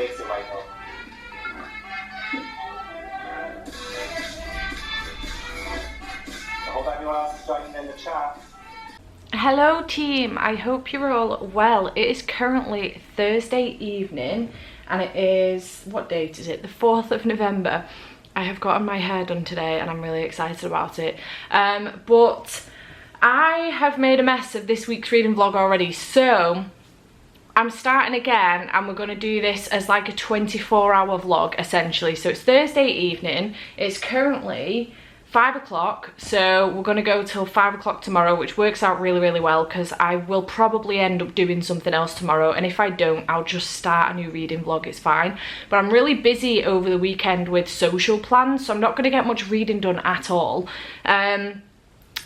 takes it right now. I hope everyone else is joining in the chat. Hello team, I hope you're all well. It is currently Thursday evening and it is, what date is it? The 4th of November. I have gotten my hair done today and I'm really excited about it. But I have made a mess of this week's reading vlog already, so I'm starting again and we're going to do this as like a 24-hour vlog essentially. So it's Thursday evening, it's currently 5 o'clock, so we're going to go till 5 o'clock tomorrow, which works out really well because I will probably end up doing something else tomorrow, and if I don't, I'll just start a new reading vlog, it's fine. But I'm really busy over the weekend with social plans, so I'm not going to get much reading done at all.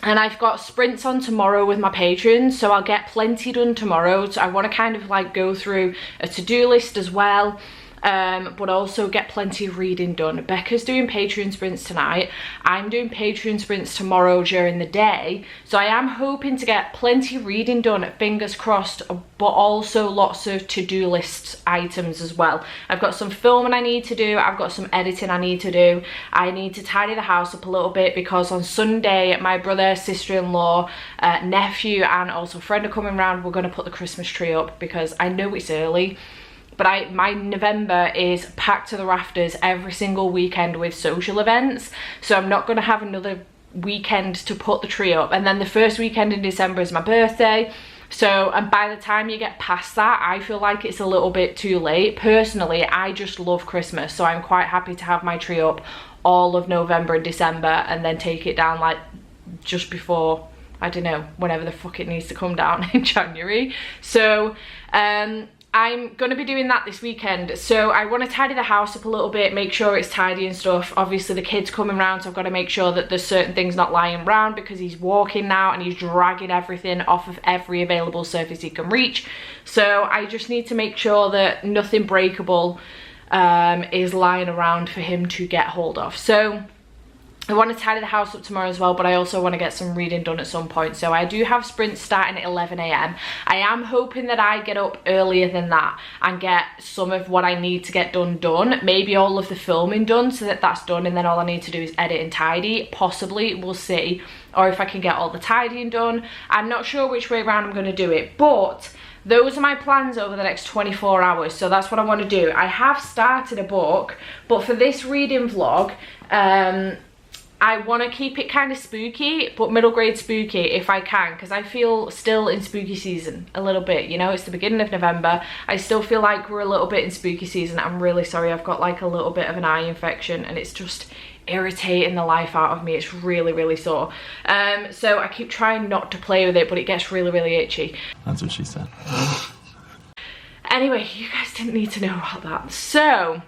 And I've got sprints on tomorrow with my patrons, so I'll get plenty done tomorrow. So I want to kind of like go through a to-do list as well. But also get plenty of reading done. Becca's doing Patreon sprints tonight. I'm doing Patreon sprints tomorrow during the day. So I am hoping to get plenty of reading done, fingers crossed, but also lots of to-do list items as well. I've got some filming I need to do. I've got some editing I need to do. I need to tidy the house up a little bit because on Sunday, my brother, sister-in-law, nephew, and also friend are coming round. We're going to put the Christmas tree up because I know it's early. But my November is packed to the rafters every single weekend with social events. So I'm not going to have another weekend to put the tree up. And then the first weekend in December is my birthday. So, and by the time you get past that, I feel like it's a little bit too late. Personally, I just love Christmas. So I'm quite happy to have my tree up all of November and December and then take it down like just before, I don't know, whenever the fuck it needs to come down in January. So, I'm going to be doing that this weekend, so I want to tidy the house up a little bit, make sure it's tidy and stuff. Obviously the kid's coming round, so I've got to make sure that there's certain things not lying around because he's walking now and he's dragging everything off of every available surface he can reach. So I just need to make sure that nothing breakable is lying around for him to get hold of. So I want to tidy the house up tomorrow as well, but I also want to get some reading done at some point. So I do have sprints starting at 11 AM. I am hoping that I get up earlier than that and get some of what I need to get done. Maybe all of the filming done so that that's done, and then all I need to do is edit and tidy. Possibly, we'll see. Or if I can get all the tidying done. I'm not sure which way around I'm going to do it, but those are my plans over the next 24 hours. So that's what I want to do. I have started a book, but for this reading vlog, I want to keep it kind of spooky, but middle grade spooky if I can, because I feel still in spooky season a little bit, you know. It's the beginning of November. I still feel like we're a little bit in spooky season. I'm really sorry, I've got like a little bit of an eye infection and it's just irritating the life out of me. It's really sore. So I keep trying not to play with it, but it gets really itchy. That's what she said. Anyway, you guys didn't need to know about that. So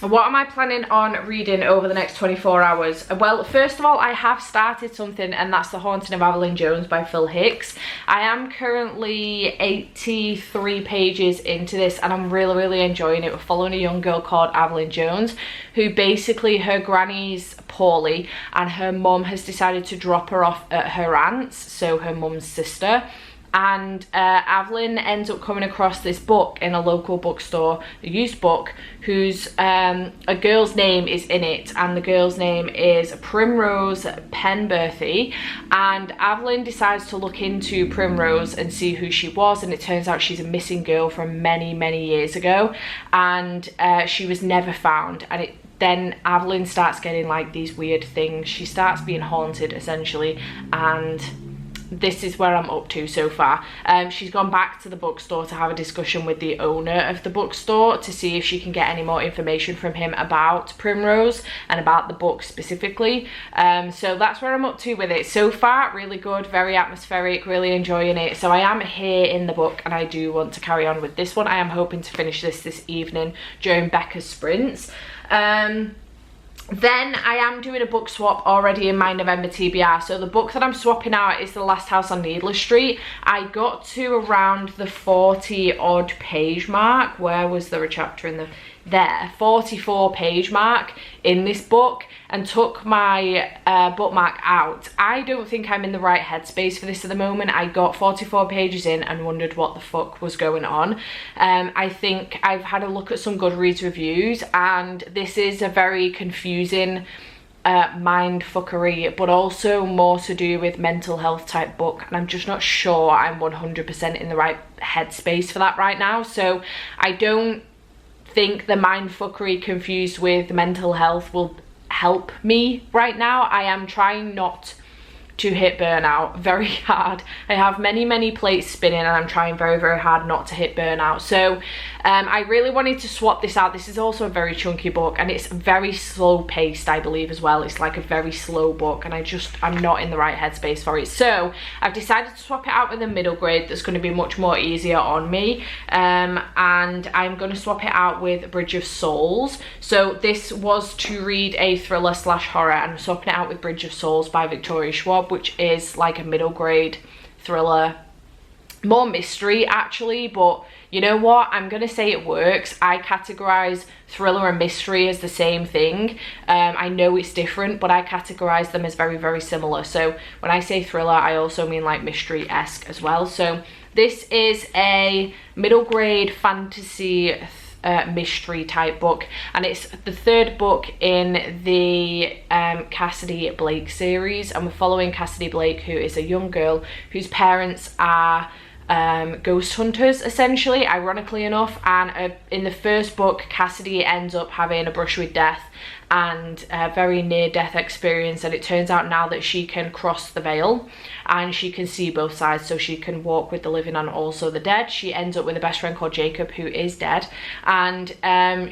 what am I planning on reading over the next 24 hours? Well, first of all, I have started something, and that's The Haunting of Evelyn Jones by Phil Hicks. I am currently 83 pages into this, and I'm really enjoying it. We're following a young girl called Evelyn Jones, who basically, her granny's poorly, and her mum has decided to drop her off at her aunt's, so her mum's sister. And Evelyn ends up coming across this book in a local bookstore, a used book, whose a girl's name is in it, and the girl's name is Primrose Penberthy. And Evelyn decides to look into Primrose and see who she was, and it turns out she's a missing girl from many years ago, and she was never found. And then Evelyn starts getting like these weird things. She starts being haunted essentially, and this is where I'm up to so far. She's gone back to the bookstore to have a discussion with the owner of the bookstore to see if she can get any more information from him about Primrose and about the book specifically. So that's where I'm up to with it so far. Really good, very atmospheric, really enjoying it. So I am here in the book and I do want to carry on with this one. I am hoping to finish this evening during Becca's sprints. Then I am doing a book swap already in my November TBR. So the book that I'm swapping out is The Last House on Needless Street. I got to around the 40 odd page mark. Where was there a chapter in the... their 44 page mark in this book and took my bookmark out. I don't think I'm in the right headspace for this at the moment. I got 44 pages in and wondered what the fuck was going on. I think I've had a look at some Goodreads reviews, and this is a very confusing mind fuckery, but also more to do with mental health type book, and I'm just not sure I'm 100% in the right headspace for that right now. So I don't think the mind fuckery confused with mental health will help me right now. I am trying not to hit burnout very hard. I have many plates spinning, and I'm trying very hard not to hit burnout. So I really wanted to swap this out. This is also a very chunky book, and it's very slow paced, I believe, as well. It's like a very slow book, and I'm not in the right headspace for it. So I've decided to swap it out with a middle grade that's going to be much more easier on me, and I'm going to swap it out with Bridge of Souls. So this was to read a thriller / horror, and I'm swapping it out with Bridge of Souls by Victoria Schwab, which is like a middle grade thriller, more mystery actually, but you know what, I'm gonna say it works. I categorize thriller and mystery as the same thing. I know it's different, but I categorize them as very similar. So when I say thriller, I also mean like mystery-esque as well. So this is a middle grade fantasy mystery type book, and it's the third book in the Cassidy Blake series, and we're following Cassidy Blake, who is a young girl whose parents are ghost hunters, essentially, ironically enough. And in the first book, Cassidy ends up having a brush with death and a very near-death experience, and it turns out now that she can cross the veil and she can see both sides, so she can walk with the living and also the dead. She ends up with a best friend called Jacob, who is dead, and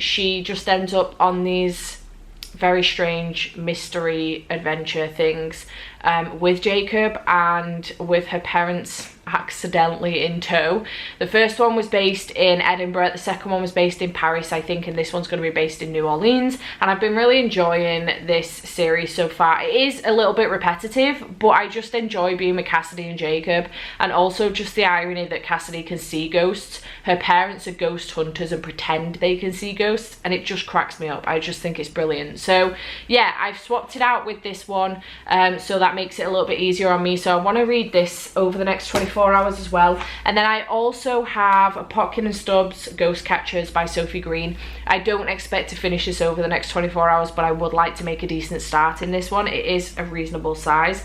she just ends up on these very strange mystery adventure things with Jacob and with her parents accidentally in tow. The first one was based in Edinburgh, the second one was based in Paris, I think, and this one's going to be based in New Orleans. And I've been really enjoying this series so far. It is a little bit repetitive, but I just enjoy being with Cassidy and Jacob, and also just the irony that Cassidy can see ghosts. Her parents are ghost hunters and pretend they can see ghosts, and it just cracks me up. I just think it's brilliant. So yeah, I've swapped it out with this one, so that makes it a little bit easier on me. So I want to read this over the next 24 hours as well. And then I also have a Potkin and Stubbs Ghost Catchers by Sophie Green. I don't expect to finish this over the next 24 hours, but I would like to make a decent start in this one. It is a reasonable size,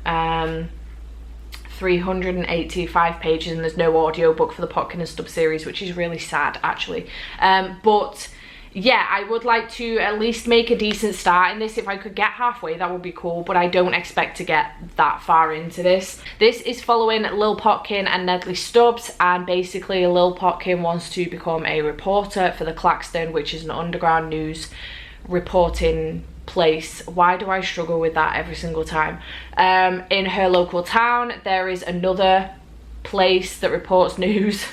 385 pages, and there's no audio book for the Potkin and Stubbs series, which is really sad actually. But yeah, I would like to at least make a decent start in this. If I could get halfway, that would be cool, but I don't expect to get that far into this. This is following Lil Potkin and Nedley Stubbs, and basically Lil Potkin wants to become a reporter for the Claxton, which is an underground news reporting place. Why do I struggle with that every single time? In her local town, there is another place that reports news.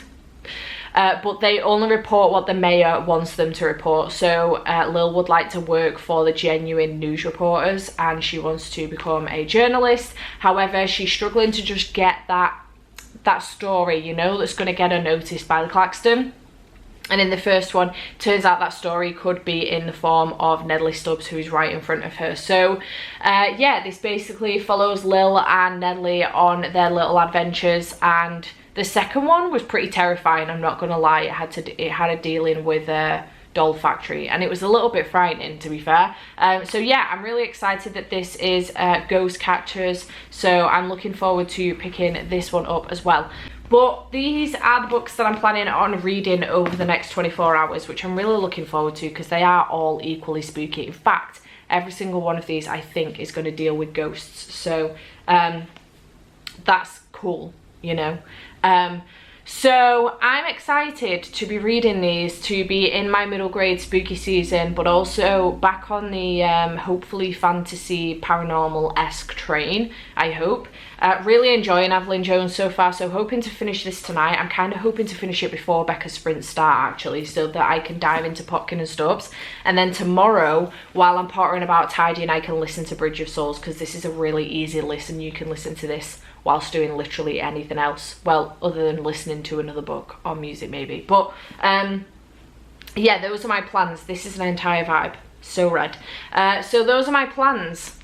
But they only report what the mayor wants them to report. So Lil would like to work for the genuine news reporters, and she wants to become a journalist. However, she's struggling to just get that story, you know, that's going to get her noticed by the Claxton. And in the first one, turns out that story could be in the form of Nedley Stubbs, who's right in front of her. So yeah, this basically follows Lil and Nedley on their little adventures, and the second one was pretty terrifying, I'm not gonna lie. It had a dealing with a doll factory, and it was a little bit frightening, to be fair. So yeah, I'm really excited that this is Ghost Catchers, so I'm looking forward to picking this one up as well. But these are the books that I'm planning on reading over the next 24 hours, which I'm really looking forward to, because they are all equally spooky. In fact, every single one of these I think is going to deal with ghosts, so that's cool, you know. So I'm excited to be reading these, to be in my middle grade spooky season, but also back on the hopefully fantasy paranormal-esque train, I hope. Really enjoying Evelyn Jones so far, so hoping to finish this tonight. I'm kind of hoping to finish it before Becca's sprints start actually, so that I can dive into Potkin and Stubbs, and then tomorrow while I'm pottering about tidying, I can listen to Bridge of Souls, because this is a really easy listen. You can listen to this whilst doing literally anything else, well, other than listening to another book or music maybe. But yeah, those are my plans. This is an entire vibe. So red. So those are my plans,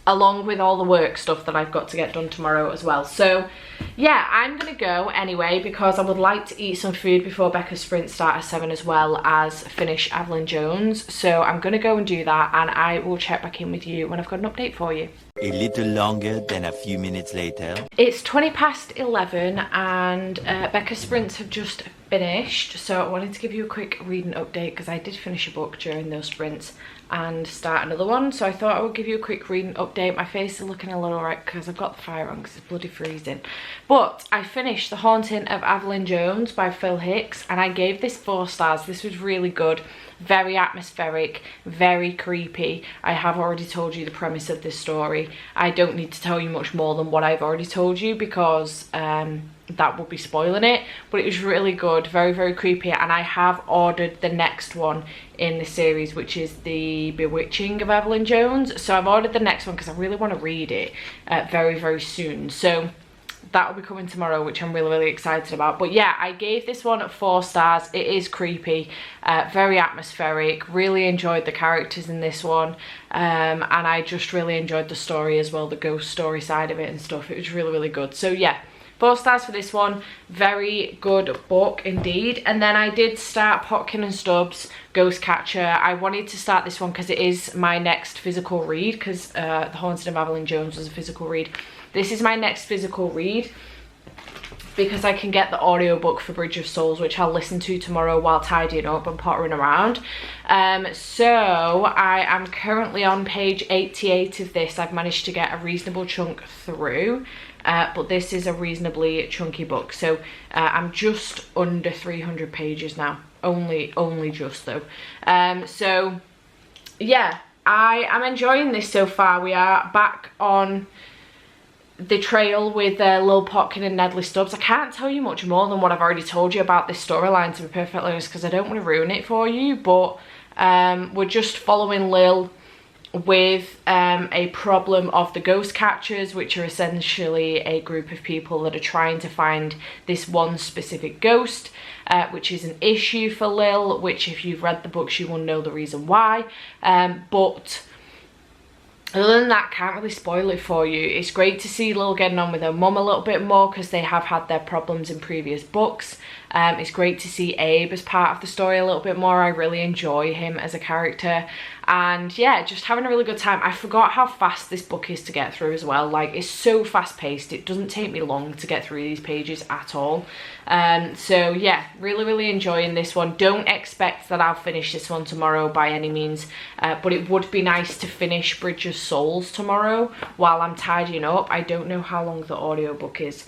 along with all the work stuff that I've got to get done tomorrow as well. So yeah, I'm gonna go anyway because I would like to eat some food before Becca's sprint start at 7, as well as finish Evelyn Jones. So I'm gonna go and do that, and I will check back in with you when I've got an update for you. A little longer than a few minutes later. It's 20 past 11 and Becca's sprints have just finished, so I wanted to give you a quick reading update because I did finish a book during those sprints and start another one, so I thought I would give you a quick reading update. My face is looking a little red because I've got the fire on because it's bloody freezing, but I finished The Haunting of Evelyn Jones by Phil Hicks, and I gave this 4 stars. This was really good, very atmospheric, very creepy. I have already told you the premise of this story. I don't need to tell you much more than what I've already told you because that would be spoiling it, but it was really good, very, very creepy, and I have ordered the next one in the series, which is The Bewitching of Evelyn Jones. So I've ordered the next one because I really want to read it very, very soon. So that will be coming tomorrow, which I'm really, really excited about. But yeah, I gave this one 4 stars. It is creepy, very atmospheric, really enjoyed the characters in this one, and I just really enjoyed the story as well, the ghost story side of it and stuff. It was really, really good. So yeah, 4 stars for this one. Very good book indeed. And then I did start Potkin and Stubbs Ghost Catcher. I wanted to start this one because it is my next physical read, because The Haunted of Evelyn Jones was a physical read. This is my next physical read because I can get the audiobook for Bridge of Souls, which I'll listen to tomorrow while tidying up and pottering around. So I am currently on page 88 of this. I've managed to get a reasonable chunk through. But this is a reasonably chunky book, so I'm just under 300 pages now, only just though. So yeah, I am enjoying this so far. We are back on the trail with Lil Potkin and Nedley Stubbs. I can't tell you much more than what I've already told you about this storyline, to be perfectly honest, because I don't want to ruin it for you, but we're just following Lil with a problem of the ghost catchers, which are essentially a group of people that are trying to find this one specific ghost, which is an issue for Lil, which if you've read the books you will know the reason why, but other than that, can't really spoil it for you. It's great to see Lil getting on with her mum a little bit more because they have had their problems in previous books. It's great to see Abe as part of the story a little bit more. I really enjoy him as a character, and yeah, just having a really good time. I forgot how fast this book is to get through as well. Like, it's so fast paced, it doesn't take me long to get through these pages at all. So yeah, really, really enjoying this one. Don't expect that I'll finish this one tomorrow by any means, but it would be nice to finish Bridge of Souls tomorrow while I'm tidying up. I don't know how long the audiobook is.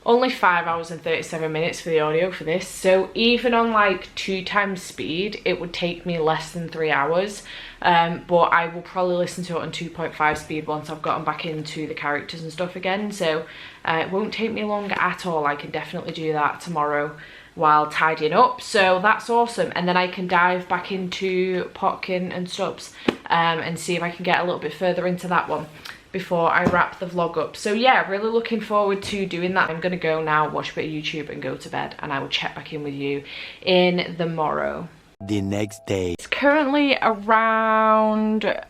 Only 5 hours and 37 minutes for the audio for this, so even on like 2 times speed it would take me less than 3 hours, but I will probably listen to it on 2.5 speed once I've gotten back into the characters and stuff again, so it won't take me long at all. I can definitely do that tomorrow while tidying up, so that's awesome. And then I can dive back into Potkin and Stubbs and see if I can get a little bit further into that one before I wrap the vlog up. So yeah, really looking forward to doing that. I'm gonna go now, watch a bit of YouTube and go to bed, and I will check back in with you in the morrow. The next day. It's currently around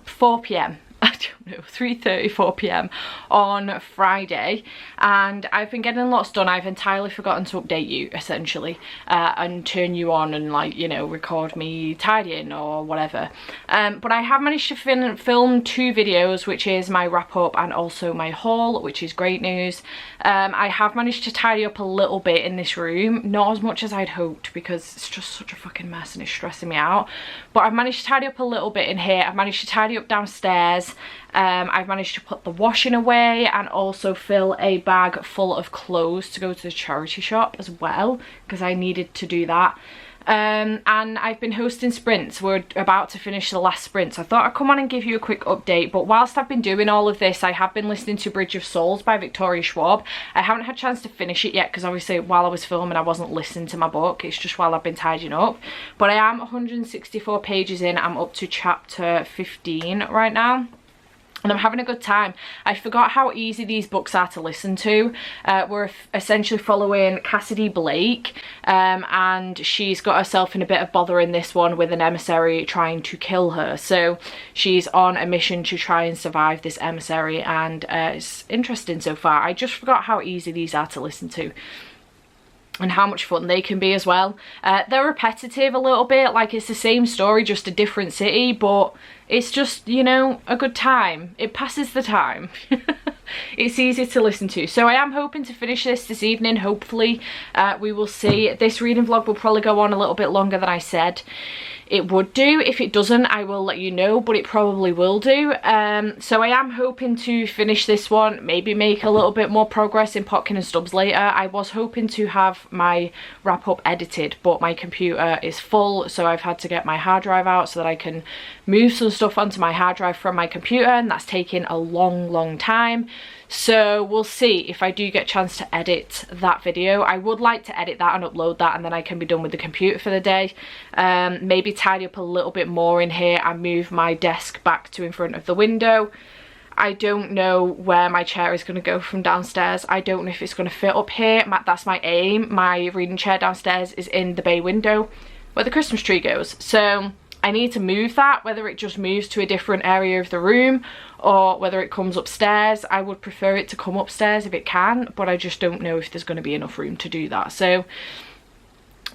4 p.m. I don't know, 3:30, 4 p.m. on Friday, and I've been getting lots done. I've entirely forgotten to update you, essentially, and turn you on and, like, you know, record me tidying or whatever. But I have managed to film 2 videos, which is my wrap up and also my haul, which is great news. I have managed to tidy up a little bit in this room, not as much as I'd hoped because it's just such a fucking mess and it's stressing me out, but I've managed to tidy up a little bit in here. I've managed to tidy up downstairs. I've managed to put the washing away and also fill a bag full of clothes to go to the charity shop as well, because I needed to do that. And I've been hosting sprints. We're about to finish the last sprint, so I thought I'd come on and give you a quick update. But whilst I've been doing all of this, I have been listening to Bridge of Souls by Victoria Schwab. I haven't had a chance to finish it yet because obviously while I was filming I wasn't listening to my book. It's just while I've been tidying up. But I am 164 pages in. I'm up to chapter 15 right now. and I'm having a good time. I forgot how easy these books are to listen to. We're essentially following Cassidy Blake, and she's got herself in a bit of bother in this one with an emissary trying to kill her. So she's on a mission to try and survive this emissary, and it's interesting so far. I just forgot how easy these are to listen to and how much fun they can be as well. They're repetitive a little bit, like it's the same story, just a different city, but it's just, you know, a good time. It passes the time. It's easy to listen to. So I am hoping to finish this evening, hopefully. We will see. This reading vlog will probably go on a little bit longer than I said it would do. If it doesn't, I will let you know, but it probably will do. So I am hoping to finish this one, maybe make a little bit more progress in Potkin and Stubbs later. I was hoping to have my wrap up edited, but my computer is full, so I've had to get my hard drive out so that I can move some stuff onto my hard drive from my computer, and that's taking a long time. So we'll see if I do get a chance to edit that video. I would like to edit that and upload that, and then I can be done with the computer for the day. Maybe tidy up a little bit more in here and move my desk back to in front of the window. I don't know where my chair is going to go from downstairs. I don't know if it's going to fit up here. That's my aim. My reading chair downstairs is in the bay window where the Christmas tree goes. So I need to move that, whether it just moves to a different area of the room or whether it comes upstairs. I would prefer it to come upstairs if it can, but I just don't know if there's going to be enough room to do that. So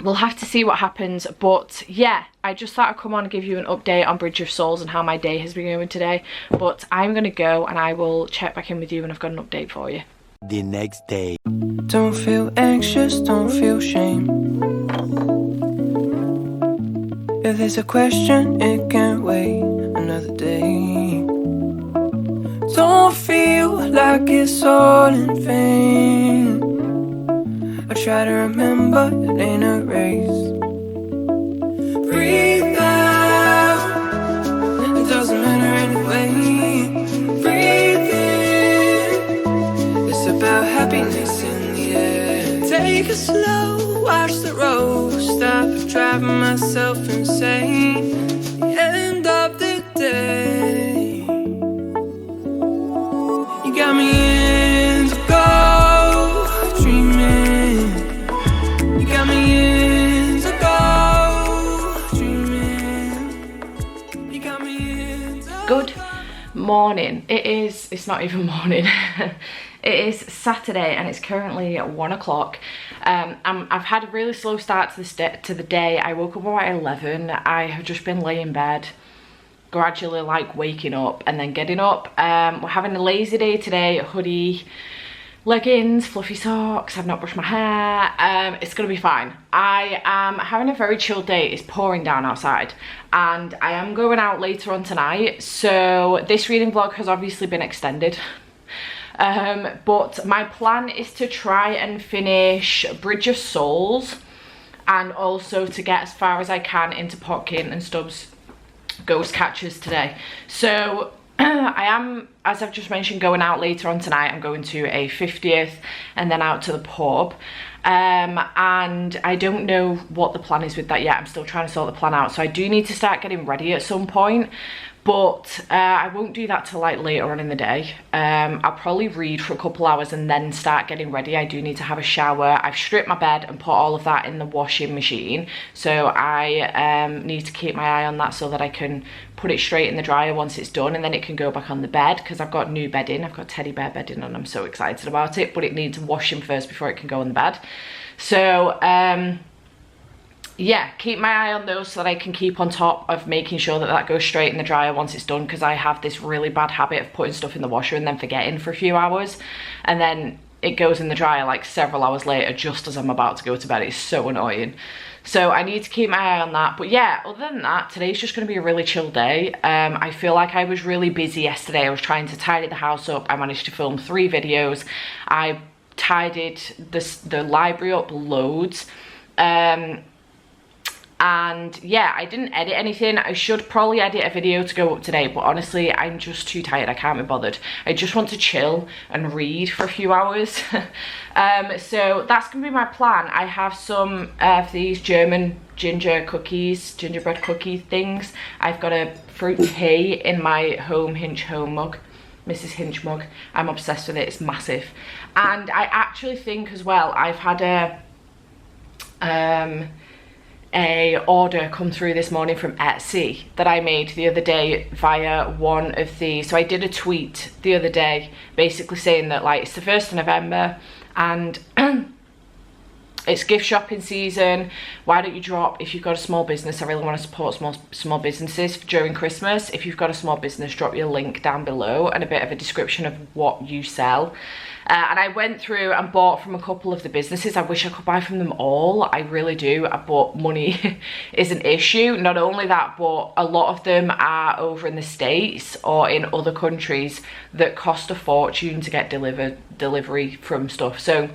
we'll have to see what happens. But yeah, I just thought I'd come on and give you an update on Bridge of Souls and how my day has been going today. But I'm going to go, and I will check back in with you when I've got an update for you. The next day. Don't feel anxious, don't feel shame. If there's a question, it can't wait another day. Don't feel like it's all in vain. I try to remember, it ain't a race. Breathe out, it doesn't matter anyway. Breathe in, it's about happiness in the air. Take it slow, watch the road, stop driving myself insane. The end of the day, you got me indigo, dreaming. You got me indigo, dreaming. You got me indigo. Good morning. It's not even morning. It is Saturday and it's currently 1 o'clock. I've had a really slow start to the day. I woke up about 11. I have just been laying in bed, gradually like waking up and then getting up. We're having a lazy day today. Hoodie, leggings, fluffy socks. I've not brushed my hair. It's gonna be fine. I am having a very chill day. It's pouring down outside and I am going out later on tonight. So this reading vlog has obviously been extended. But my plan is to try and finish Bridge of Souls and also to get as far as I can into Potkin and Stubbs Ghost Catchers today. So I am, as I've just mentioned, going out later on tonight. I'm going to a 50th and then out to the pub. And I don't know what the plan is with that yet. I'm still trying to sort the plan out. So I do need to start getting ready at some point. But I won't do that till like later on in the day. I'll probably read for a couple hours and then start getting ready. I do need to have a shower. I've stripped my bed and put all of that in the washing machine. So I need to keep my eye on that so that I can put it straight in the dryer once it's done, and then it can go back on the bed because I've got new bedding. I've got teddy bear bedding and I'm so excited about it, but it needs washing first before it can go on the bed. So yeah, keep my eye on those so that I can keep on top of making sure that that goes straight in the dryer once it's done, because I have this really bad habit of putting stuff in the washer and then forgetting for a few hours, and then it goes in the dryer like several hours later just as I'm about to go to bed. It's so annoying. So I need to keep my eye on that. But yeah, other than that, today's just going to be a really chill day. I feel like I was really busy yesterday. I was trying to tidy the house up. I managed to film 3 videos. I tidied the library up loads. And yeah, I didn't edit anything. I should probably edit a video to go up today, but honestly, I'm just too tired. I can't be bothered. I just want to chill and read for a few hours. So that's gonna be my plan. I have some of these German gingerbread cookie things. I've got a fruit tea in my Hinch home mug. Mrs. Hinch mug. I'm obsessed with it, it's massive. And I actually think as well, I've had a order come through this morning from Etsy that I made the other day via one of the, so I did a tweet the other day basically saying that like it's the 1st of November and it's gift shopping season. Why don't you drop, if you've got a small business, I really want to support small businesses during Christmas. If you've got a small business, drop your link down below and a bit of a description of what you sell. And I went through and bought from a couple of the businesses. I wish I could buy from them all, I really do, but money is an issue. Not only that, but a lot of them are over in the States or in other countries that cost a fortune to get delivery from stuff. So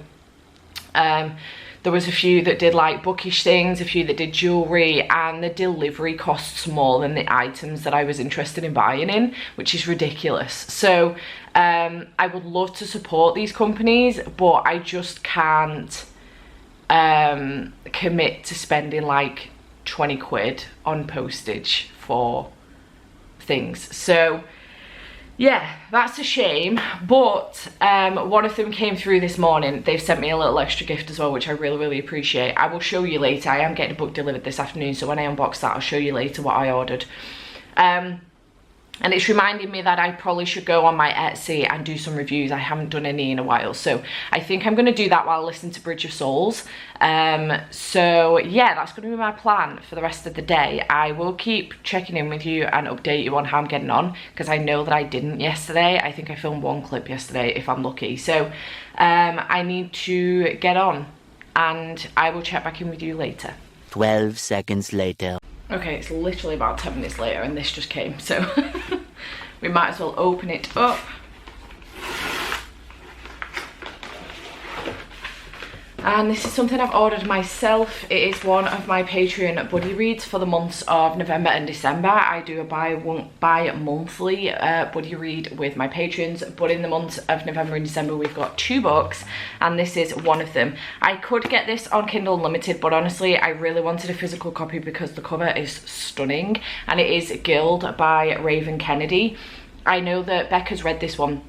there was a few that did like bookish things, a few that did jewellery, and the delivery costs more than the items that I was interested in buying in, which is ridiculous. So I would love to support these companies, but I just can't commit to spending like 20 quid on postage for things. So yeah, that's a shame, but one of them came through this morning. They've sent me a little extra gift as well, which I really, really appreciate. I will show you later. I am getting a book delivered this afternoon, so when I unbox that, I'll show you later what I ordered. And it's reminding me that I probably should go on my Etsy and do some reviews. I haven't done any in a while, so I think I'm going to do that while I listen to Bridge of Souls. So yeah, that's going to be my plan for the rest of the day. I will keep checking in with you and update you on how I'm getting on, because I know that I didn't yesterday. I think I filmed one clip yesterday if I'm lucky. So I need to get on, and I will check back in with you later. 12 seconds later. Okay, it's literally about 10 minutes later and this just came, so we might as well open it up. And this is something I've ordered myself. It is one of my Patreon buddy reads for the months of November and December. I do a bi-monthly buddy read with my patrons, but in the months of November and December we've got 2 books, and this is one of them. I could get this on Kindle Unlimited, but honestly I really wanted a physical copy because the cover is stunning, and it is Guild by Raven Kennedy. I know that Becca's read this one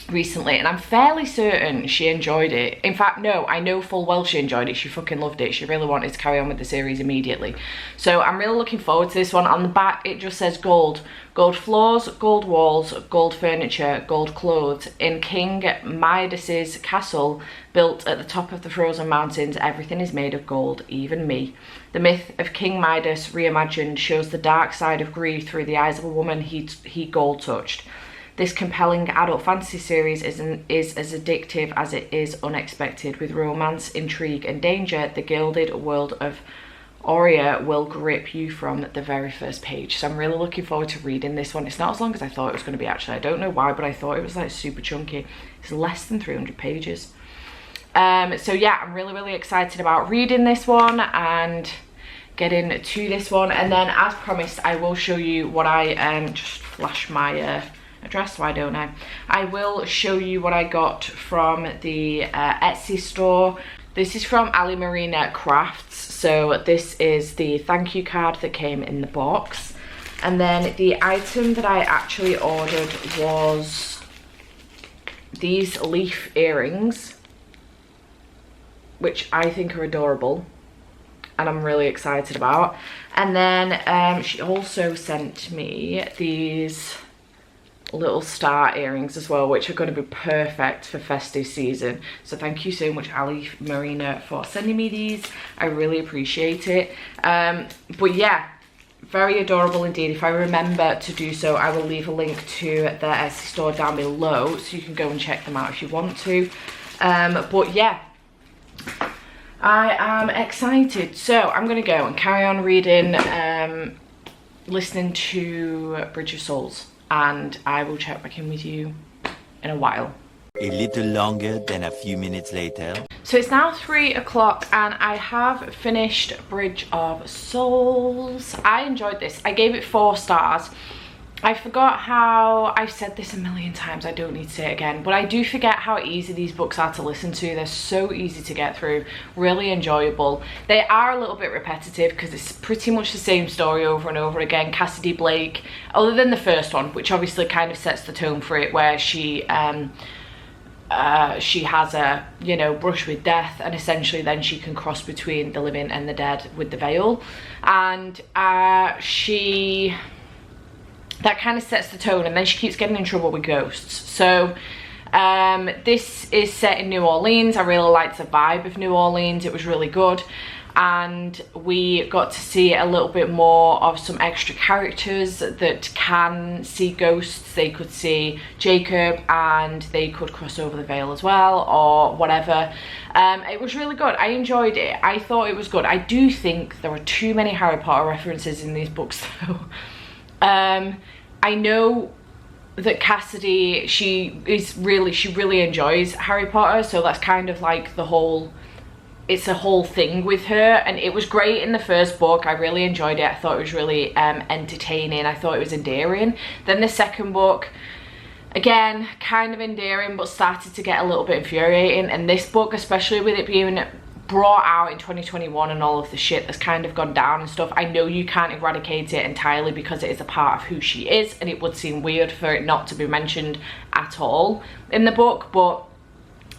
recently and I'm fairly certain she enjoyed it. In fact, no, I know full well she enjoyed it. She fucking loved it. She really wanted to carry on with the series immediately. So I'm really looking forward to this one. On the back it just says gold. Gold floors, gold walls, gold furniture, gold clothes. In King Midas's castle, built at the top of the frozen mountains, everything is made of gold, even me. The myth of King Midas reimagined shows the dark side of greed through the eyes of a woman he gold touched. This compelling adult fantasy series is as addictive as it is unexpected. With romance, intrigue and danger, the gilded world of Aurea will grip you from the very first page. So I'm really looking forward to reading this one. It's not as long as I thought it was going to be, actually. I don't know why, but I thought it was like super chunky. It's less than 300 pages. So yeah, I'm really, really excited about reading this one and getting to this one. And then as promised, I will show you what I just flash my address, why don't I? I will show you what I got from the Etsy store. This is from Ali Marina Crafts. So this is the thank you card that came in the box. And then the item that I actually ordered was these leaf earrings, which I think are adorable and I'm really excited about. And then she also sent me these little star earrings as well, which are going to be perfect for festive season. So thank you so much, Ali Marina, for sending me these. I really appreciate it. But yeah, very adorable indeed. If I remember to do so, I will leave a link to the Etsy store down below so you can go and check them out if you want to. But yeah, I am excited. So I'm going to go and carry on reading, listening to Bridge of Souls, and I will check back in with you in a while. A little longer than a few minutes later. So it's now 3 o'clock and I have finished Bridge of Souls. I enjoyed this. I gave it 4 stars. I forgot how, I've said this a million times, I don't need to say it again, but I do forget how easy these books are to listen to. They're so easy to get through, really enjoyable. They are a little bit repetitive because it's pretty much the same story over and over again. Cassidy Blake, other than the first one, which obviously kind of sets the tone for it, where she has a, you know, brush with death, and essentially then she can cross between the living and the dead with the veil, and that kind of sets the tone, and then she keeps getting in trouble with ghosts. So this is set in New Orleans. I really liked the vibe of New Orleans. It was really good, and we got to see a little bit more of some extra characters that can see ghosts. They could see Jacob, and they could cross over the veil as well, or whatever. It was really good. I enjoyed it. I thought it was good. I do think there are too many Harry Potter references in these books though. I know that Cassidy, she really enjoys Harry Potter, so that's kind of like it's a whole thing with her, and it was great in the first book. I really enjoyed it. I thought it was really entertaining. I thought it was endearing. Then the second book, again, kind of endearing, but started to get a little bit infuriating, and this book, especially with it being brought out in 2021 and all of the shit that's kind of gone down and stuff, I know you can't eradicate it entirely because it is a part of who she is, and it would seem weird for it not to be mentioned at all in the book, but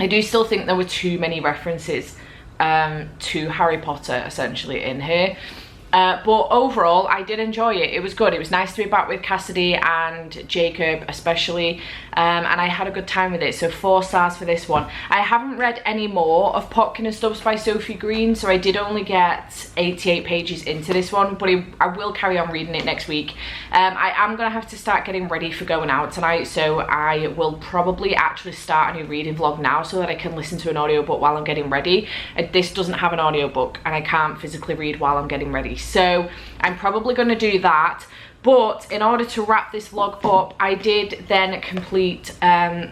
I do still think there were too many references to Harry Potter essentially in here. But overall, I did enjoy it. It was good. It was nice to be back with Cassidy and Jacob especially, and I had a good time with it. So 4 stars for this one. I haven't read any more of Potkin and Stubbs by Sophie Green, so I did only get 88 pages into this one, but I will carry on reading it next week. I am going to have to start getting ready for going out tonight, so I will probably actually start a new reading vlog now so that I can listen to an audiobook while I'm getting ready. This doesn't have an audiobook, and I can't physically read while I'm getting ready. So I'm probably going to do that, but in order to wrap this vlog up, I did then complete The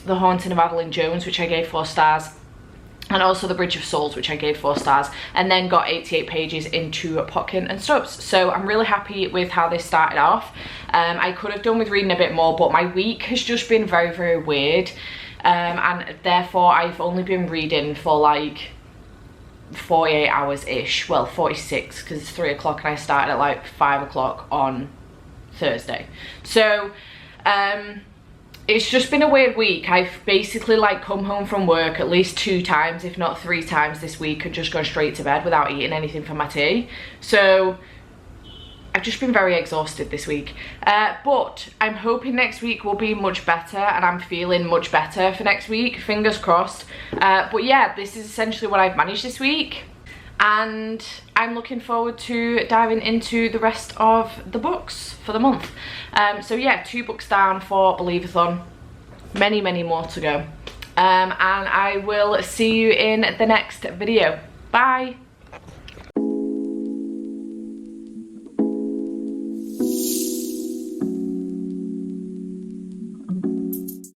Haunting of Adeline Jones, which I gave 4 stars, and also The Bridge of Souls, which I gave 4 stars, and then got 88 pages into Potkin and Stubbs. So I'm really happy with how this started off. I could have done with reading a bit more, but my week has just been very, very weird, and therefore I've only been reading for like 48 hours ish, well 46, because it's 3 o'clock and I started at like 5 o'clock on Thursday. So it's just been a weird week. I've basically like come home from work at least 2 times, if not 3 times this week, and just gone straight to bed without eating anything for my tea. So I've just been very exhausted this week, but I'm hoping next week will be much better, and I'm feeling much better for next week, fingers crossed. But yeah, this is essentially what I've managed this week, and I'm looking forward to diving into the rest of the books for the month. So yeah, 2 books down for Believathon, many, many more to go, and I will see you in the next video. Bye.